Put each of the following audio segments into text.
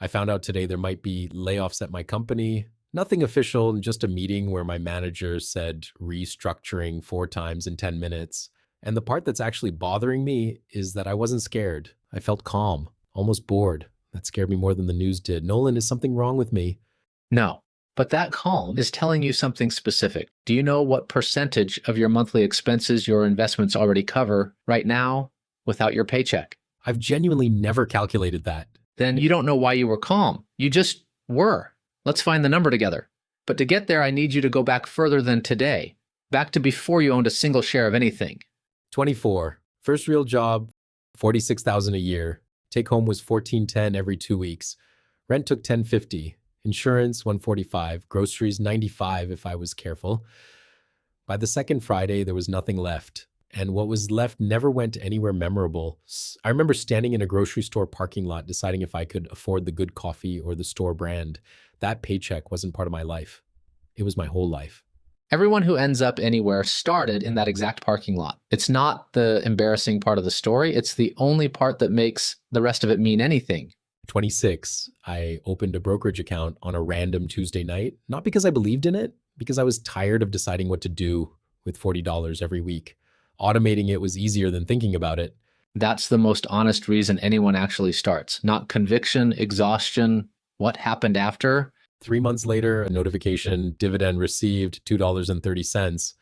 I found out today there might be layoffs at my company. Nothing official, just a meeting where my manager said restructuring 4 times in 10 minutes. And the part that's actually bothering me is that I wasn't scared. I felt calm, almost bored. That scared me more than the news did. Nolan, is something wrong with me? No, but that calm is telling you something specific. Do you know what percentage of your monthly expenses your investments already cover right now without your paycheck? I've genuinely never calculated that. Then you don't know why you were calm. You just were. Let's find the number together. But to get there, I need you to go back further than today, back to before you owned a single share of anything. 24. First real job, 46,000 a year. Take home was 1410 every 2 weeks. Rent took 1050. Insurance 145. Groceries 95 if I was careful. By the second Friday, there was nothing left. And what was left never went anywhere memorable. I remember standing in a grocery store parking lot deciding if I could afford the good coffee or the store brand. That paycheck wasn't part of my life. It was my whole life. Everyone who ends up anywhere started in that exact parking lot. It's not the embarrassing part of the story. It's the only part that makes the rest of it mean anything. 26, I opened a brokerage account on a random Tuesday night, not because I believed in it, because I was tired of deciding what to do with $40 every week. Automating it was easier than thinking about it. That's the most honest reason anyone actually starts. Not conviction, exhaustion, what happened after. 3 months later, a notification, dividend received, $2.30.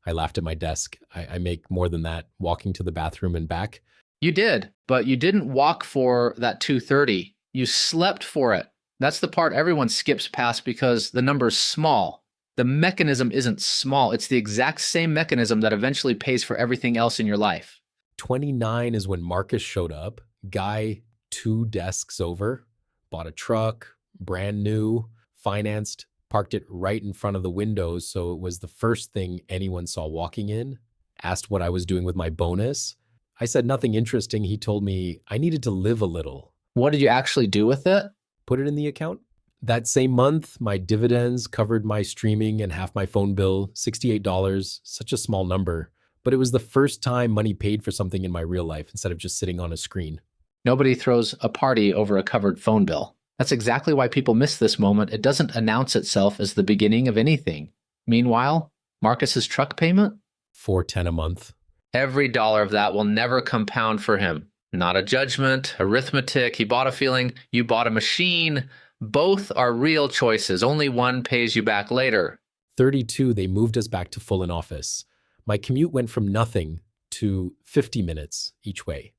I laughed at my desk. I make more than that walking to the bathroom and back. You did, but you didn't walk for that 230. You slept for it. That's the part everyone skips past because the number's small. The mechanism isn't small. It's the exact same mechanism that eventually pays for everything else in your life. 29 is when Marcus showed up. Guy 2 desks over, bought a truck, brand new, financed, parked it right in front of the windows so it was the first thing anyone saw walking in. Asked what I was doing with my bonus. I said nothing interesting. He told me I needed to live a little. What did you actually do with it? Put it in the account. That same month, my dividends covered my streaming and half my phone bill, $68, such a small number. But it was the first time money paid for something in my real life instead of just sitting on a screen. Nobody throws a party over a covered phone bill. That's exactly why people miss this moment. It doesn't announce itself as the beginning of anything. Meanwhile, Marcus's truck payment? $410 a month. Every dollar of that will never compound for him. Not a judgment, arithmetic. He bought a feeling, you bought a machine. Both are real choices. Only one pays you back later. 32, they moved us back to full in office. My commute went from nothing to 50 minutes each way.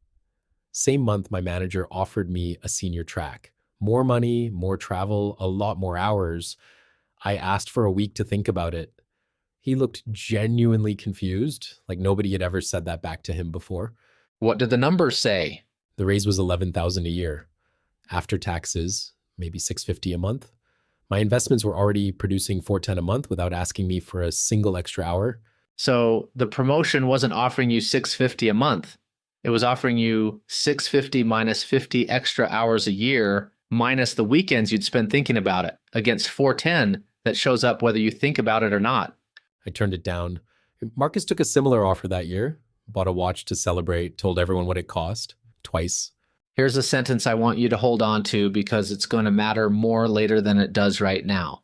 Same month, my manager offered me a senior track. More money, more travel, a lot more hours. I asked for a week to think about it. He looked genuinely confused, like nobody had ever said that back to him before. What did the numbers say? The raise was $11,000 a year. After taxes, maybe $650 a month. My investments were already producing $410 a month without asking me for a single extra hour. So the promotion wasn't offering you $650 a month. It was offering you $650 minus 50 extra hours a year, minus the weekends you'd spend thinking about it, against $410 that shows up whether you think about it or not. I turned it down. Marcus took a similar offer that year, bought a watch to celebrate, told everyone what it cost, twice. Here's a sentence I want you to hold on to because it's going to matter more later than it does right now.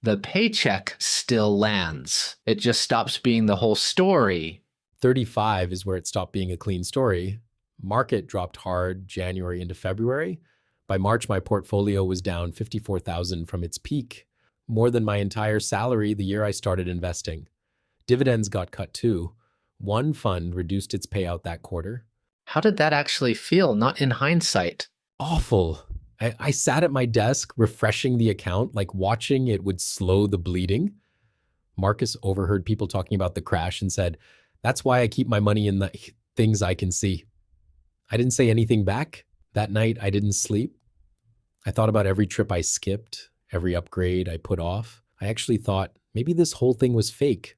The paycheck still lands. It just stops being the whole story. 35 is where it stopped being a clean story. Market dropped hard January into February. By March, my portfolio was down $54,000 from its peak, more than my entire salary the year I started investing. Dividends got cut too. One fund reduced its payout that quarter. How did that actually feel, not in hindsight? Awful. I sat at my desk refreshing the account, like watching it would slow the bleeding. Marcus overheard people talking about the crash and said, "That's why I keep my money in the things I can see." I didn't say anything back. That night, I didn't sleep. I thought about every trip I skipped, every upgrade I put off. I actually thought maybe this whole thing was fake.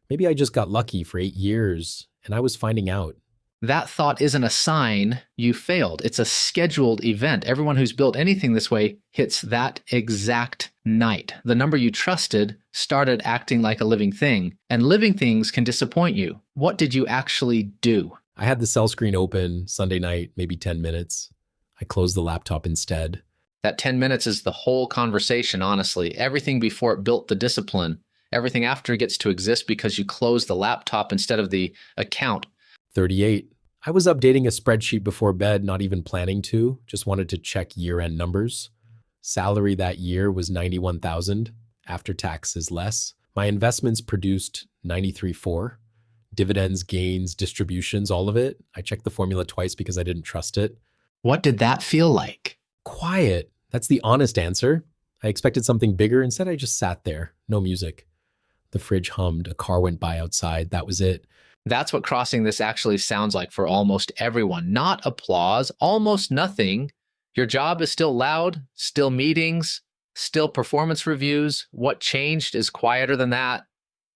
Maybe I just got lucky for 8 years and I was finding out. That thought isn't a sign you failed. It's a scheduled event. Everyone who's built anything this way hits that exact night. The number you trusted started acting like a living thing, and living things can disappoint you. What did you actually do? I had the cell screen open Sunday night, maybe 10 minutes. I closed the laptop instead. That 10 minutes is the whole conversation, honestly. Everything before it built the discipline. Everything after gets to exist because you close the laptop instead of the account. 38. I was updating a spreadsheet before bed, not even planning to, just wanted to check year-end numbers. Salary that year was 91,000, after taxes less. My investments produced 93.4. Dividends, gains, distributions, all of it. I checked the formula twice because I didn't trust it. What did that feel like? Quiet. That's the honest answer. I expected something bigger. Instead, I just sat there. No music. The fridge hummed. A car went by outside. That was it. That's what crossing this actually sounds like for almost everyone. Not applause, almost nothing. Your job is still loud, still meetings, still performance reviews. What changed is quieter than that.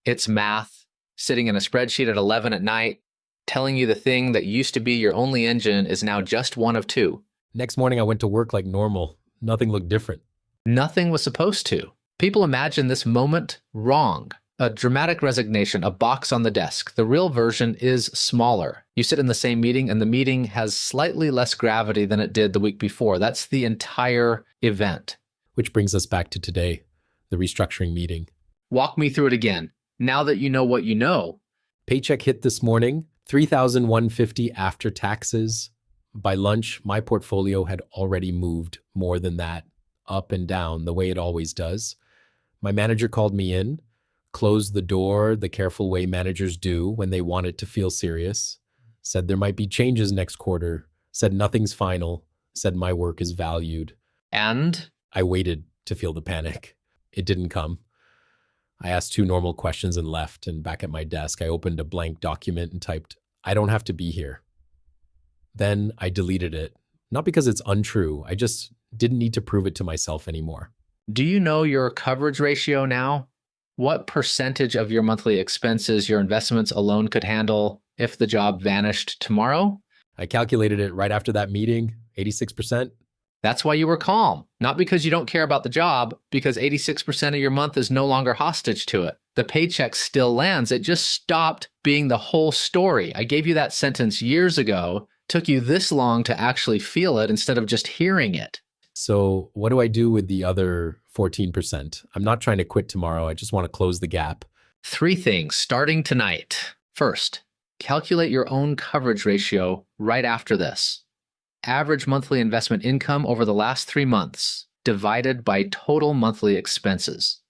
It's math, sitting in a spreadsheet at 11 at night, telling you the thing that used to be your only engine is now just one of two. Next morning, I went to work like normal. Nothing looked different. Nothing was supposed to. People imagine this moment wrong. A dramatic resignation, a box on the desk. The real version is smaller. You sit in the same meeting and the meeting has slightly less gravity than it did the week before. That's the entire event. Which brings us back to today, the restructuring meeting. Walk me through it again. Now that you know what you know. Paycheck hit this morning, $3,150 after taxes. By lunch, my portfolio had already moved more than that, up and down, the way it always does. My manager called me in, closed the door the careful way managers do when they want it to feel serious, said there might be changes next quarter, said nothing's final, said my work is valued. And I waited to feel the panic. It didn't come. I asked two normal questions and left, and back at my desk, I opened a blank document and typed, "I don't have to be here." Then I deleted it, not because it's untrue, I just didn't need to prove it to myself anymore. do you know your coverage ratio now? What percentage of your monthly expenses your investments alone could handle if the job vanished tomorrow? I calculated it right after that meeting, 86%. That's why you were calm. Not because you don't care about the job, because 86% of your month is no longer hostage to it. The paycheck still lands. It just stopped being the whole story. I gave you that sentence years ago. Took you this long to actually feel it instead of just hearing it. So what do I do with the other 14%? I'm not trying to quit tomorrow. I just want to close the gap. 3 things starting tonight. First, calculate your own coverage ratio right after this. Average monthly investment income over the last 3 months divided by total monthly expenses.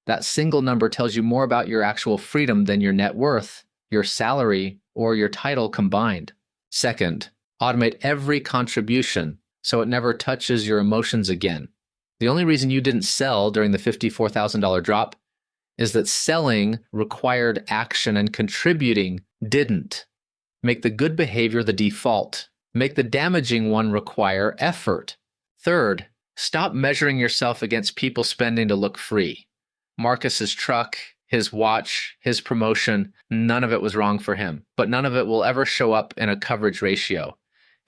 That single number tells you more about your actual freedom than your net worth, your salary, or your title combined. Second, automate every contribution so it never touches your emotions again. The only reason you didn't sell during the $54,000 drop is that selling required action and contributing didn't. Make the good behavior the default. Make the damaging one require effort. Third, stop measuring yourself against people spending to look free. Marcus's truck, his watch, his promotion, none of it was wrong for him, but none of it will ever show up in a coverage ratio.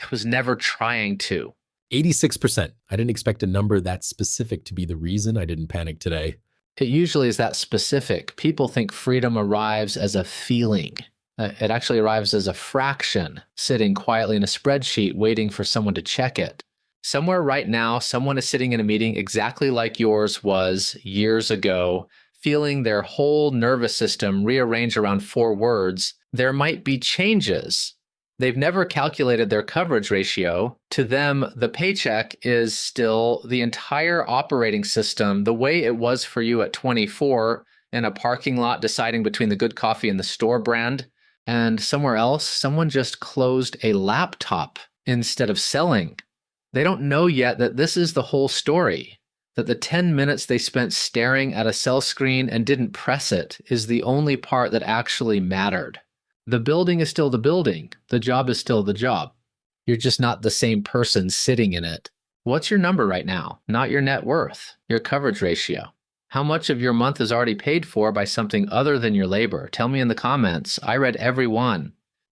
It was never trying to. 86%. I didn't expect a number that specific to be the reason I didn't panic today. It usually is that specific. People think freedom arrives as a feeling. It actually arrives as a fraction, sitting quietly in a spreadsheet waiting for someone to check it. Somewhere right now, someone is sitting in a meeting exactly like yours was years ago, feeling their whole nervous system rearrange around 4 words. There might be changes. They've never calculated their coverage ratio. To them, the paycheck is still the entire operating system, the way it was for you at 24 in a parking lot deciding between the good coffee and the store brand. And somewhere else, someone just closed a laptop instead of selling. They don't know yet that this is the whole story, that the 10 minutes they spent staring at a cell screen and didn't press it is the only part that actually mattered. The building is still the building. The job is still the job. You're just not the same person sitting in it. What's your number right now? Not your net worth, your coverage ratio. How much of your month is already paid for by something other than your labor? Tell me in the comments. I read every one.